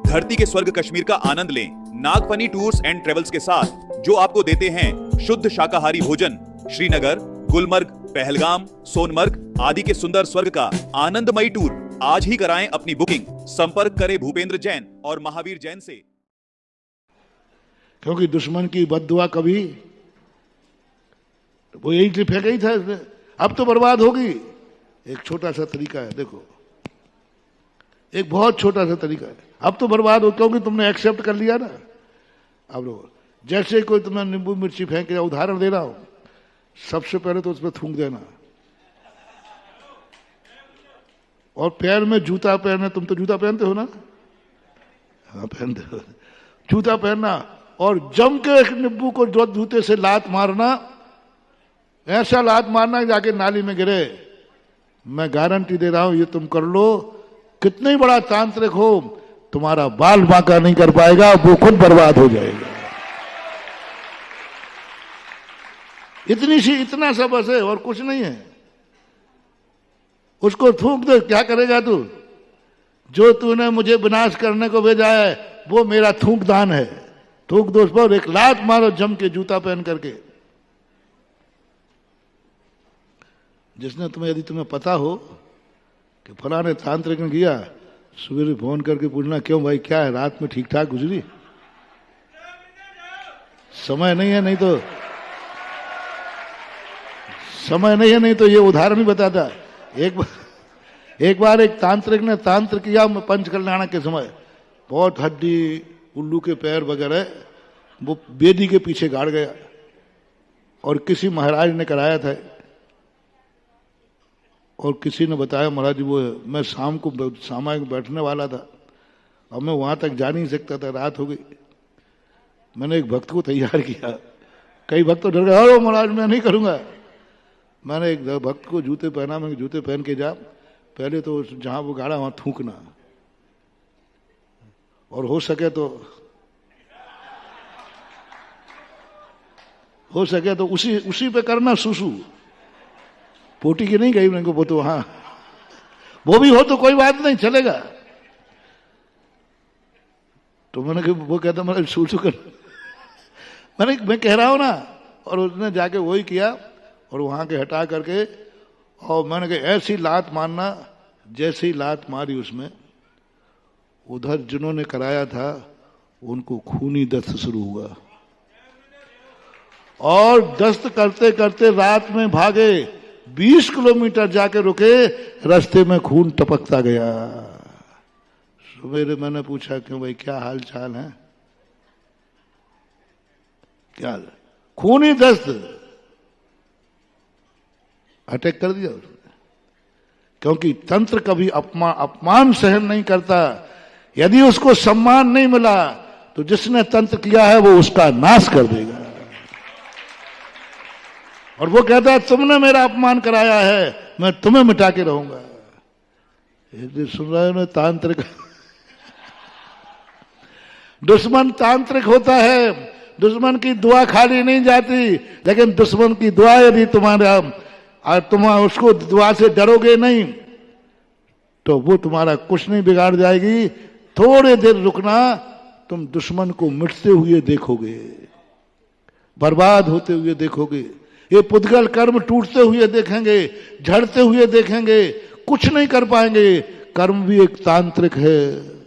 धरती के स्वर्ग कश्मीर का आनंद लें नागफनी टूर्स एंड ट्रेवल्स के साथ, जो आपको देते हैं शुद्ध शाकाहारी भोजन। श्रीनगर, गुलमर्ग, पहलगाम, सोनमर्ग आदि के सुंदर स्वर्ग का आनंदमयी टूर आज ही कराएं अपनी बुकिंग। संपर्क करें भूपेंद्र जैन और महावीर जैन से। क्योंकि दुश्मन की बद्दुआ कभी वो यही फेंका ही था, अब तो बर्बाद होगी। एक छोटा सा तरीका है, देखो, एक बहुत छोटा सा तरीका है, अब तो बर्बाद हो, क्योंकि तुमने एक्सेप्ट कर लिया ना। अब लोग जैसे कोई तुमने नींबू मिर्ची फेंक दिया, उदाहरण दे रहा हूं, सबसे पहले तो उस पर थूक देना, और पैर में जूता पहनना। तुम तो जूता पहनते हो ना? हाँ पहनते हो। जूता पहनना और जम के एक नींबू को जो जूते से लात मारना, ऐसा लात मारना जाके नाली में गिरे। मैं गारंटी दे रहा हूं, ये तुम कर लो, कितने बड़ा तांत्रिक हो, तुम्हारा बाल बांका नहीं कर पाएगा, वो खुद बर्बाद हो जाएगा। इतना सा बस है और कुछ नहीं है। उसको थूक दे, क्या करेगा तू? जो तूने मुझे विनाश करने को भेजा है वो मेरा थूक दान है। थूक दो उस पर, एक लात मारो जम के जूता पहन करके। जिसने तुम्हें, यदि तुम्हें पता हो कि फलाने तांत्रिक ने किया, सवेरे फोन करके पूछना, क्यों भाई क्या है, रात में ठीक ठाक गुजरी? समय नहीं है, नहीं तो ये उदाहरण ही बताता। एक बार एक तांत्रिक ने तांत्र किया पंच कल्याण के समय, बहुत हड्डी, उल्लू के पैर वगैरह, वो बेदी के पीछे गाड़ गया, और किसी महाराज ने कराया था, और किसी ने बताया, महाराज जी वो मैं शाम को सामायिक बैठने वाला था, अब मैं वहां तक जा नहीं सकता था, रात हो गई। मैंने एक भक्त को तैयार किया, कई भक्त तो डर गए, अरे महाराज मैं नहीं करूंगा। मैंने एक भक्त को जूते पहना, मैं जूते पहन के जा, पहले तो जहां वो गाड़ा वहां थूकना, और हो सके तो उसी पे करना सुसु। पोटी की नहीं गई मेरे को, वो तो हाँ, वो भी हो तो कोई बात नहीं, चलेगा। तो वो कहता मैंने सुसु कर, मैं कह रहा हूं ना, और उसने जाके वही किया, और वहां के हटा करके, और मैंने कहा ऐसी लात मारना, जैसे ही लात मारी उसमें, उधर जिन्होंने कराया था उनको खूनी दस्त शुरू हुआ, और दस्त करते करते रात में भागे, 20 किलोमीटर जाके रुके, रास्ते में खून टपकता गया। सवेरे मैंने पूछा, क्यों भाई क्या हाल चाल है? क्या खूनी दस्त, अटैक कर दिया उसने। क्योंकि तंत्र कभी अपमान सहन नहीं करता। यदि उसको सम्मान नहीं मिला तो जिसने तंत्र किया है वो उसका नाश कर देगा। और वो कहता है तुमने मेरा अपमान कराया है, मैं तुम्हें मिटा के रहूंगा। यदि सुन रहे हो ना, तांत्रिक दुश्मन तांत्रिक होता है, दुश्मन की दुआ खाली नहीं जाती, लेकिन दुश्मन की दुआ यदि तुम्हारा, और तुम उसको दुआ से डरोगे नहीं, तो वो तुम्हारा कुछ नहीं बिगाड़ जाएगी। थोड़े देर रुकना, तुम दुश्मन को मिटते हुए देखोगे, बर्बाद होते हुए देखोगे, ये पुद्गल कर्म टूटते हुए देखेंगे, झड़ते हुए देखेंगे, कुछ नहीं कर पाएंगे। कर्म भी एक तांत्रिक है।